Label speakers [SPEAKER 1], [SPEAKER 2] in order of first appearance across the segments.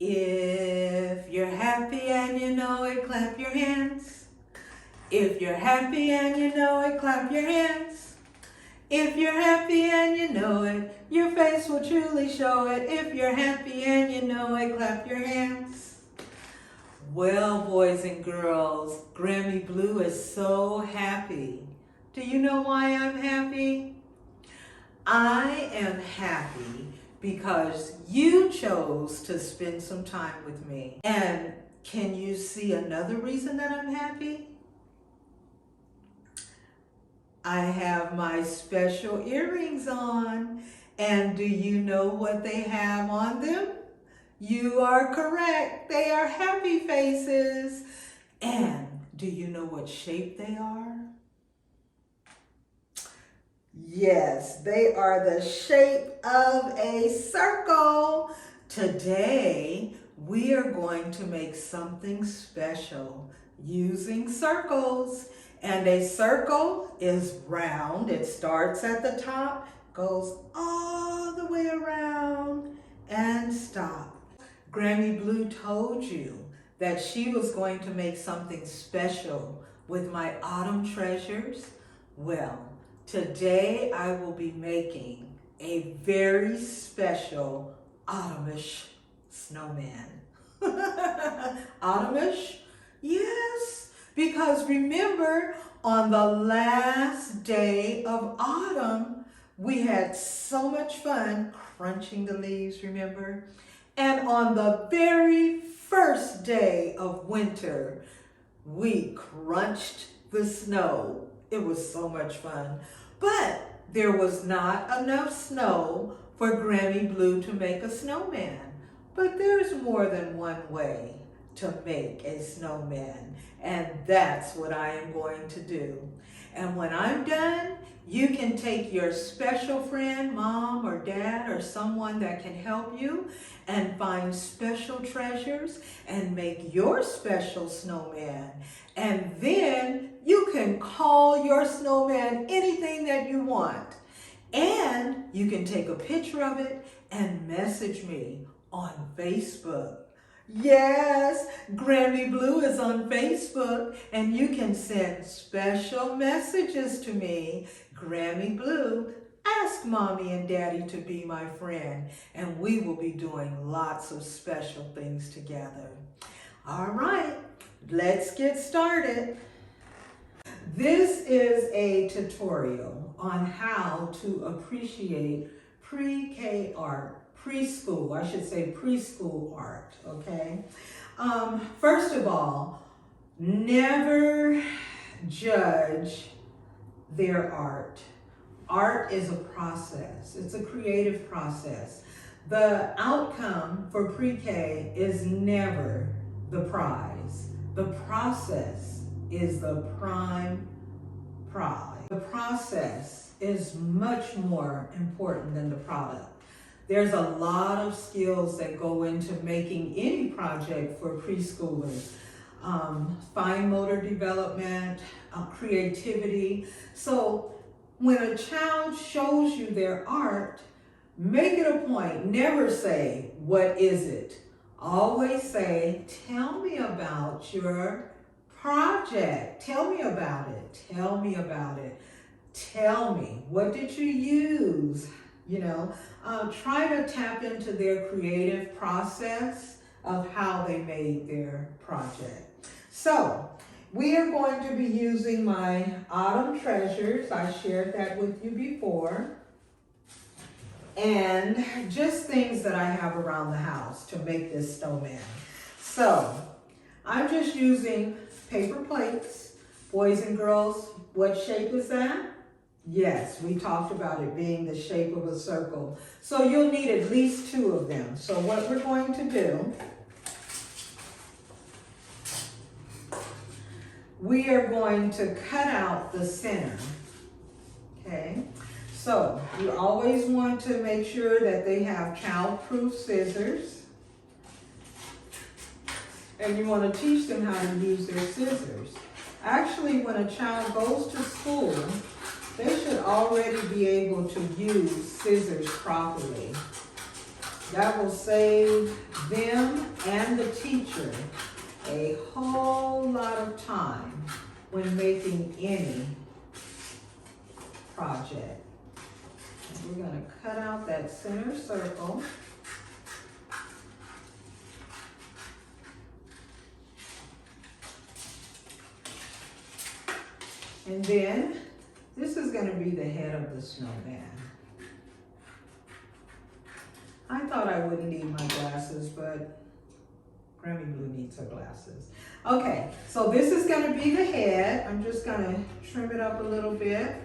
[SPEAKER 1] If you're happy and you know it, clap your hands. If you're happy and you know it, clap your hands. If you're happy and you know it, your face will truly show it. If you're happy and you know it, clap your hands. Well, boys and girls, Grammy Blue is so happy. Do you know why I'm happy? I am happy because you chose to spend some time with me. And can you see another reason that I'm happy? I have my special earrings on. And do you know what they have on them? You are correct. They are happy faces. And do you know what shape they are? Yes, they are the shape of a circle. Today, we are going to make something special using circles. And a circle is round. It starts at the top, goes all the way around, and stops. Grammy Blue told you that she was going to make something special with my autumn treasures. Well, today I will be making a very special autumnish snowman. Autumnish? Yes, because remember, on the last day of autumn, we had so much fun crunching the leaves, remember? And on the very first day of winter, we crunched the snow. It was so much fun. But there was not enough snow for Grammy Blue to make a snowman. But there's more than one way to make a snowman. And that's what I am going to do. And when I'm done, you can take your special friend, mom or dad or someone that can help you and find special treasures and make your special snowman. And then you can call your snowman anything that you want. And you can take a picture of it and message me on Facebook. Yes, Grammy Blue is on Facebook, and you can send special messages to me. Grammy Blue, ask Mommy and Daddy to be my friend, and we will be doing lots of special things together. All right, let's get started. This is a tutorial on how to appreciate pre-K art. Preschool, I should say preschool art, okay? First of all, never judge their art. Art is a process. It's a creative process. The outcome for pre-K is never the prize. The process is the prime prize. The process is much more important than the product. There's a lot of skills that go into making any project for preschoolers. Fine motor development, creativity. So when a child shows you their art, make it a point. Never say, what is it? Always say, tell me about your project. Tell me about it. Tell me about it. Tell me, what did you use? You know, try to tap into their creative process of how they made their project. So, we are going to be using my autumn treasures. I shared that with you before. And just things that I have around the house to make this snowman. So, I'm just using paper plates. Boys and girls, what shape is that? Yes, we talked about it being the shape of a circle. So you'll need at least 2 of them. So what we're going to do, we are going to cut out the center, okay? So you always want to make sure that they have child-proof scissors. And you want to teach them how to use their scissors. Actually, when a child goes to school, they should already be able to use scissors properly. That will save them and the teacher a whole lot of time when making any project. And we're going to cut out that center circle. And then this is going to be the head of the snowman. I thought I wouldn't need my glasses, but Grammy Blue needs her glasses. Okay, so this is going to be the head. I'm just going to trim it up a little bit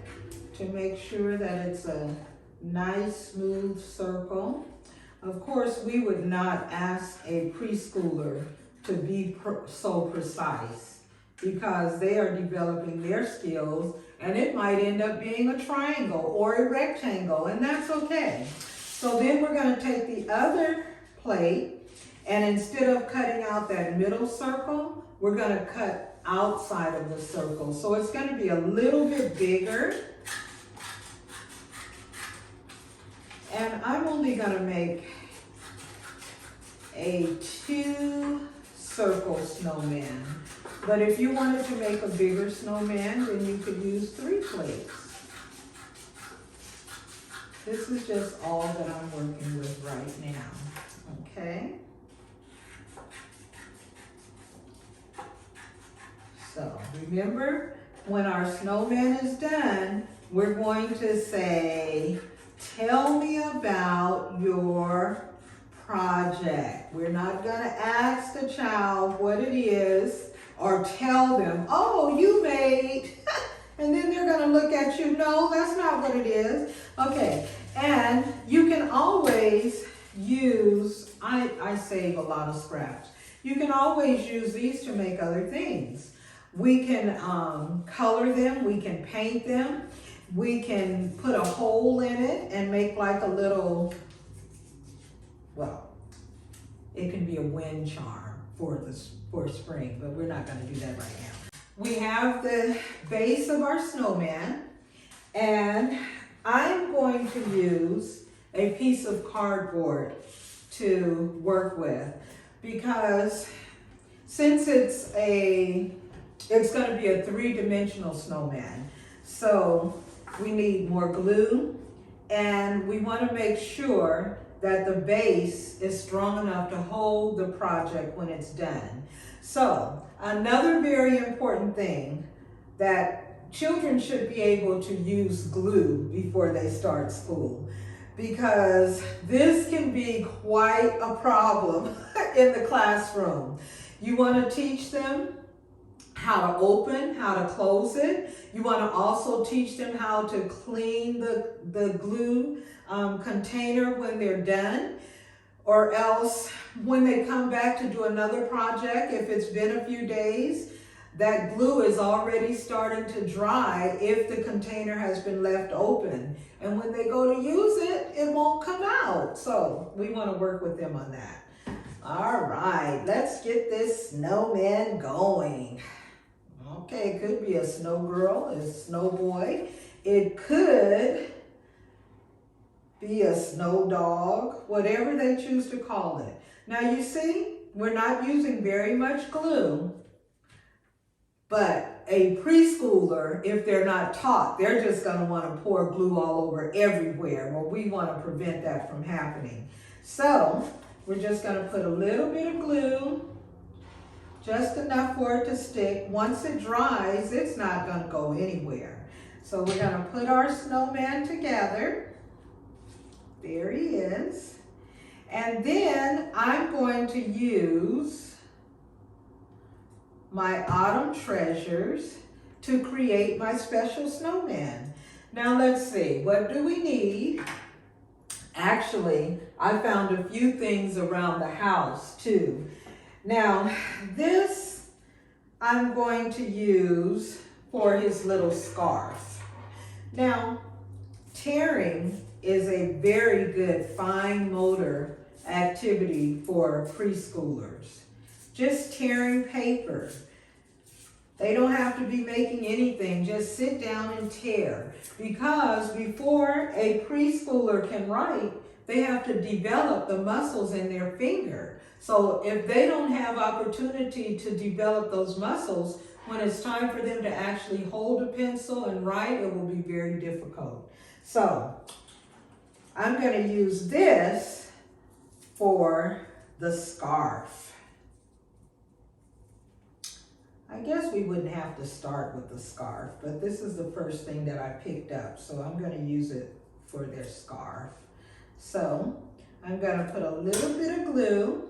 [SPEAKER 1] to make sure that it's a nice, smooth circle. Of course, we would not ask a preschooler to be so precise because they are developing their skills, and it might end up being a triangle or a rectangle, and that's okay. So then we're going to take the other plate, and instead of cutting out that middle circle, we're going to cut outside of the circle. So it's going to be a little bit bigger. And I'm only going to make a 2-circle snowman. But if you wanted to make a bigger snowman, then you could use 3 plates. This is just all that I'm working with right now, okay? So remember, when our snowman is done, we're going to say, tell me about your project. We're not going to ask the child what it is or tell them, oh, you made, and then they're going to look at you, no, that's not what it is. Okay, and you can always use, I save a lot of scraps. You can always use these to make other things. We can color them, we can paint them, we can put a hole in it and make like a little, well, it can be a wind charm for spring, but we're not going to do that right now. We have the base of our snowman, and I'm going to use a piece of cardboard to work with because since it's going to be a 3-dimensional snowman, so we need more glue, and we want to make sure that the base is strong enough to hold the project when it's done. So another very important thing, that children should be able to use glue before they start school, because this can be quite a problem in the classroom. You want to teach them how to open, how to close it. You want to also teach them how to clean the glue container when they're done, or else when they come back to do another project, if it's been a few days, that glue is already starting to dry if the container has been left open. And when they go to use it, it won't come out. So we want to work with them on that. All right, let's get this snowman going. Okay, it could be a snow girl, a snow boy. It could be a snow dog, whatever they choose to call it. Now you see, we're not using very much glue, but a preschooler, if they're not taught, they're just going to want to pour glue all over everywhere. Well, we want to prevent that from happening. So we're just going to put a little bit of glue, just enough for it to stick. Once it dries, it's not going to go anywhere. So we're going to put our snowman together. There he is. And then I'm going to use my Autumn Treasures to create my special snowman. Now let's see, what do we need? Actually, I found a few things around the house too. Now, this I'm going to use for his little scarf. Now, tearing is a very good fine motor activity for preschoolers. Just tearing paper. They don't have to be making anything, just sit down and tear. Because before a preschooler can write, they have to develop the muscles in their finger. So if they don't have opportunity to develop those muscles, when it's time for them to actually hold a pencil and write, it will be very difficult. So I'm going to use this for the scarf. I guess we wouldn't have to start with the scarf, but this is the first thing that I picked up, so I'm going to use it for their scarf. So I'm going to put a little bit of glue.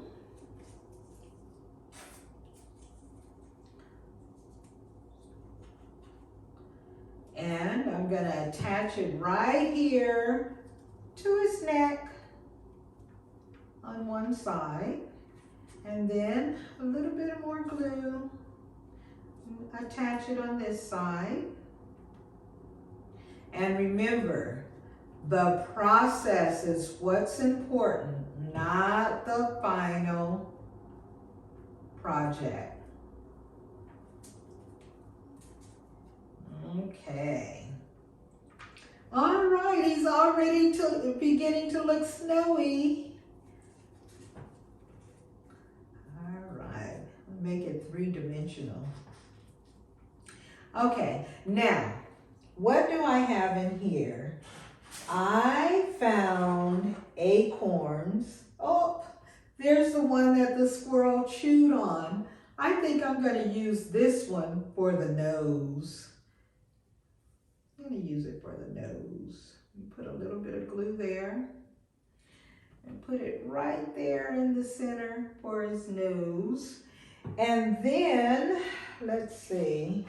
[SPEAKER 1] And I'm going to attach it right here to his neck on one side. And then a little bit more glue. Attach it on this side. And remember, the process is what's important, not the final project. Okay. All right, he's already beginning to look snowy. All right, make it three-dimensional. Okay, now, what do I have in here? I found acorns. Oh, there's the one that the squirrel chewed on. I think I'm going to use this one for the nose. I'm going to use it for the nose. Put a little bit of glue there. And put it right there in the center for his nose. And then, let's see.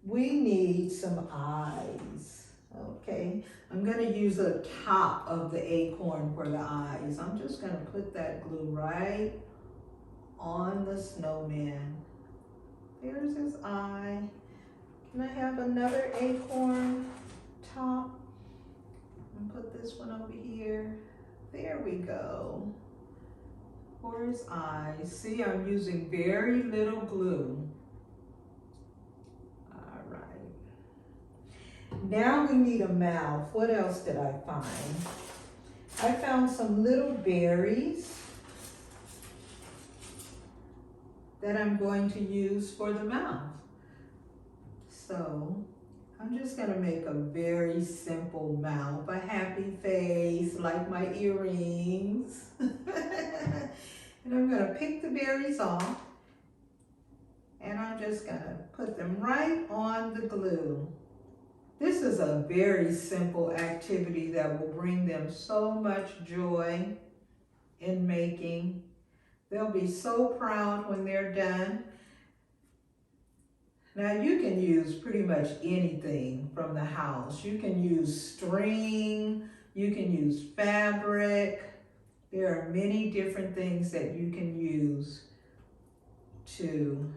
[SPEAKER 1] We need some eyes, okay? I'm gonna use the top of the acorn for the eyes. I'm just gonna put that glue right on the snowman. There's his eye. Can I have another acorn top? And put this one over here. There we go. For his eyes. See, I'm using very little glue. Now we need a mouth. What else did I find? I found some little berries that I'm going to use for the mouth. So I'm just going to make a very simple mouth, a happy face like my earrings. And I'm going to pick the berries off and I'm just going to put them right on the glue. This is a very simple activity that will bring them so much joy in making. They'll be so proud when they're done. Now you can use pretty much anything from the house. You can use string, you can use fabric. There are many different things that you can use to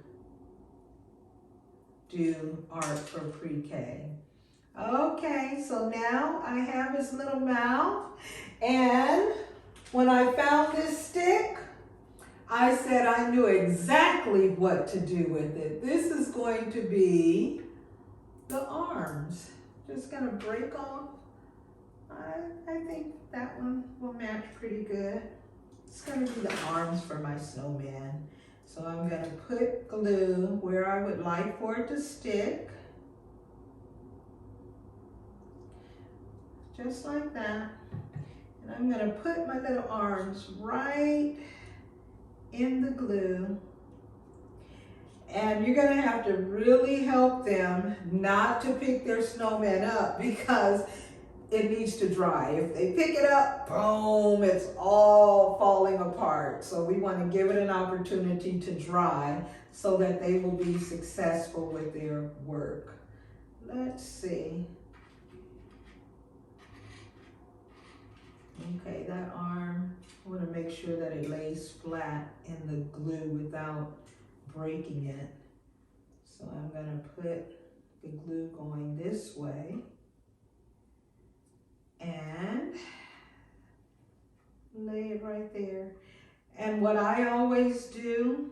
[SPEAKER 1] do art for pre-K. Okay, so now I have his little mouth, and when I found this stick, I said I knew exactly what to do with it. This is going to be the arms. Just gonna break off. I think that one will match pretty good. It's gonna be the arms for my snowman. So I'm gonna put glue where I would like for it to stick. Just like that. And I'm going to put my little arms right in the glue. And you're going to have to really help them not to pick their snowman up because it needs to dry. If they pick it up, boom, it's all falling apart. So we want to give it an opportunity to dry so that they will be successful with their work. Let's see. Okay, that arm, I want to make sure that it lays flat in the glue without breaking it. So I'm going to put the glue going this way and lay it right there. And what I always do,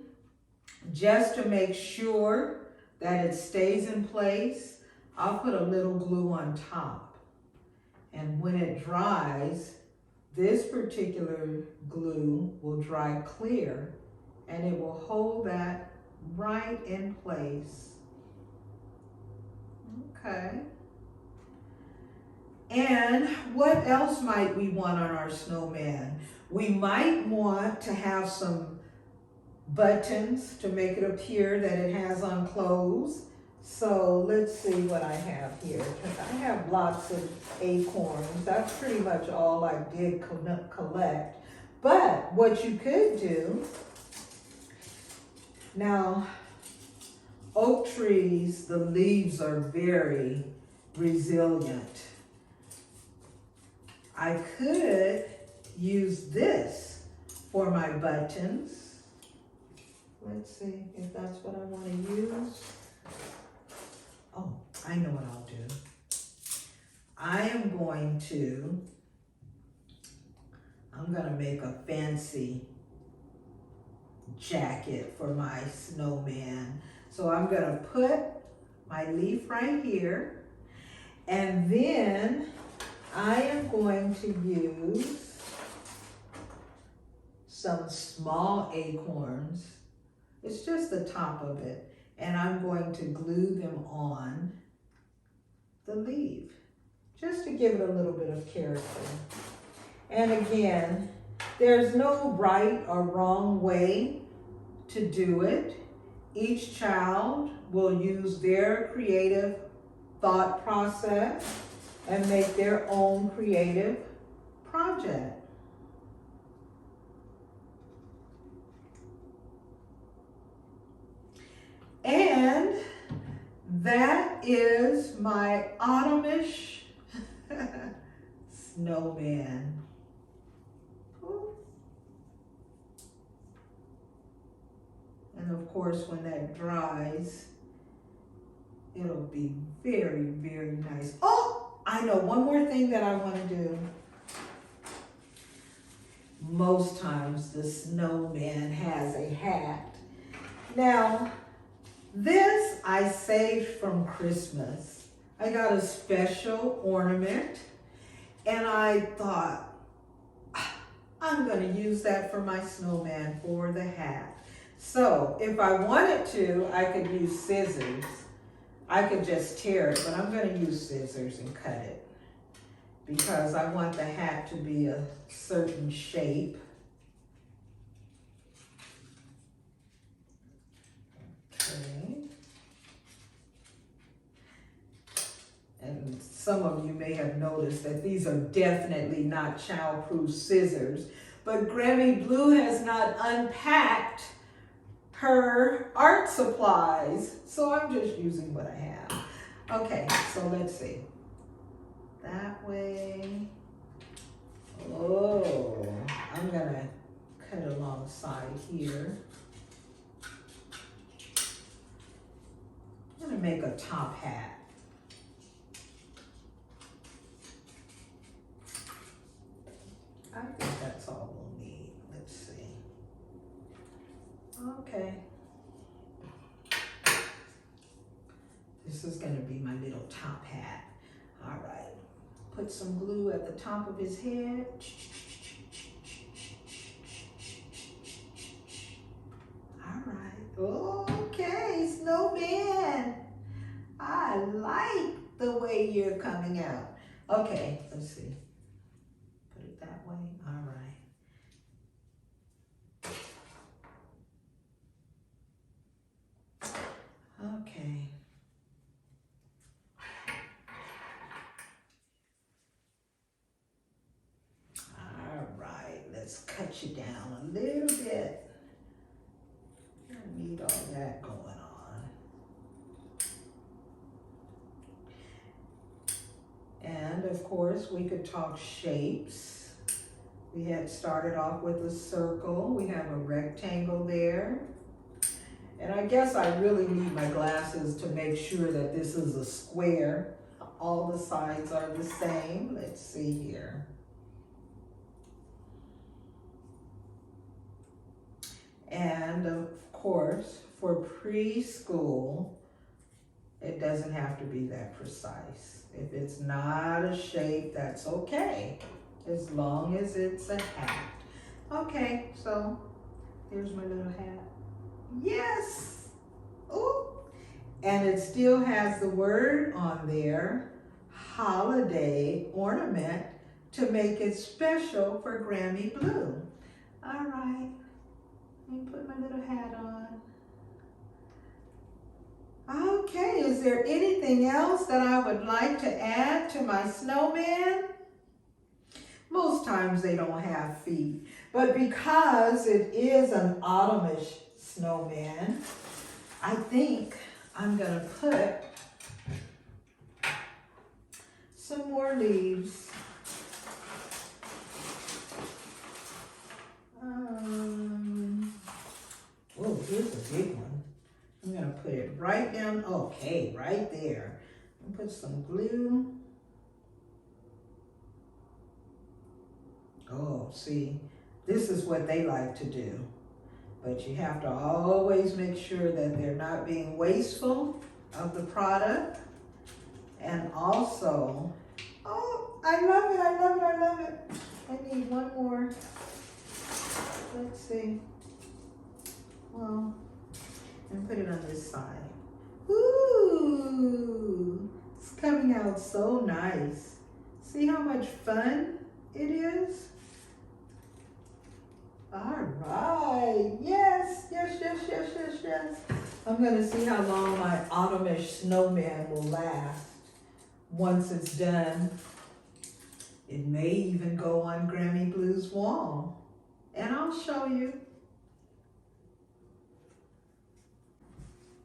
[SPEAKER 1] just to make sure that it stays in place, I'll put a little glue on top. And when it dries, This particular glue will dry clear and it will hold that right in place. Okay. And what else might we want on our snowman? We might want to have some buttons to make it appear that it has on clothes. So let's see what I have here. I have lots of acorns. That's pretty much all I did collect. But what you could do, now oak trees, the leaves are very resilient. I could use this for my buttons. Let's see if that's what I want to use. Oh, I know what I'll do. I'm gonna make a fancy jacket for my snowman. So I'm gonna put my leaf right here, and then I am going to use some small acorns. It's just the top of it. And I'm going to glue them on the leaf, just to give it a little bit of character. And again, there's no right or wrong way to do it. Each child will use their creative thought process and make their own creative project. And that is my autumnish snowman. Ooh. And of course, when that dries, it'll be very, very nice. Oh, I know one more thing that I want to do. Most times the snowman has a hat. Now, this I saved from Christmas. I got a special ornament and I thought, I'm gonna use that for my snowman for the hat. So if I wanted to, I could use scissors. I could just tear it, but I'm gonna use scissors and cut it because I want the hat to be a certain shape. And some of you may have noticed that these are definitely not child-proof scissors, but Grammy Blue has not unpacked her art supplies, so I'm just using what I have. Okay, so let's see. That way. Oh, I'm gonna cut alongside here. I'm gonna make a top hat. I think that's all we'll need. Let's see. Okay. This is going to be my little top hat. All right. Put some glue at the top of his head. All right. Okay, snowman. I like the way you're coming out. Okay, let's see. That way, all right. Okay. All right, let's cut you down a little bit. I don't need all that going on. And of course, we could talk shapes. We had started off with a circle. We have a rectangle there. And I guess I really need my glasses to make sure that this is a square. All the sides are the same. Let's see here. And of course, for preschool, it doesn't have to be that precise. If it's not a shape, that's okay. as long as it's a hat. Okay, so here's my little hat. Yes! Ooh! And it still has the word on there, holiday ornament, to make it special for Grammy Blue. All right, let me put my little hat on. Okay, is there anything else that I would like to add to my snowman? Most times they don't have feet, but because it is an autumnish snowman, I think I'm gonna put some more leaves. Oh, here's a big one. I'm gonna put it right down, okay, right there. And put some glue. Oh, see, this is what they like to do. But you have to always make sure that they're not being wasteful of the product. And also, oh, I love it, I love it, I love it. I need one more. Let's see. Well, and put it on this side. Ooh, it's coming out so nice. See how much fun it is? All right, yes, yes, yes, yes, yes, yes. I'm gonna see how long my autumnish snowman will last once it's done. It may even go on Grammy Blue's wall, and I'll show you.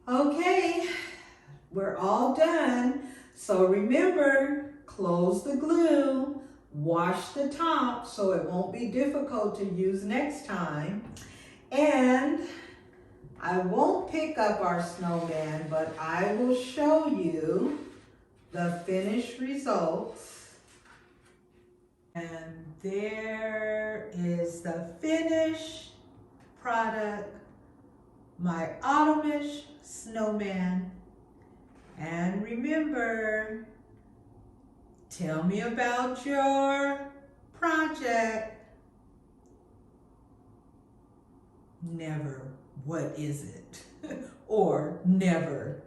[SPEAKER 1] Okay, we're all done. So remember, close the glue, wash the top so it won't be difficult to use next time. And I won't pick up our snowman, but I will show you the finished results. And there is the finished product, my autumnish snowman. And remember, tell me about your project. Never, what is it? Or never.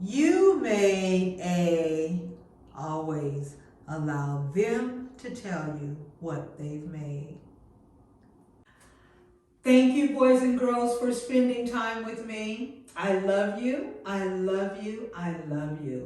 [SPEAKER 1] You made a, always allow them to tell you what they've made. Thank you, boys and girls, for spending time with me. I love you, I love you, I love you.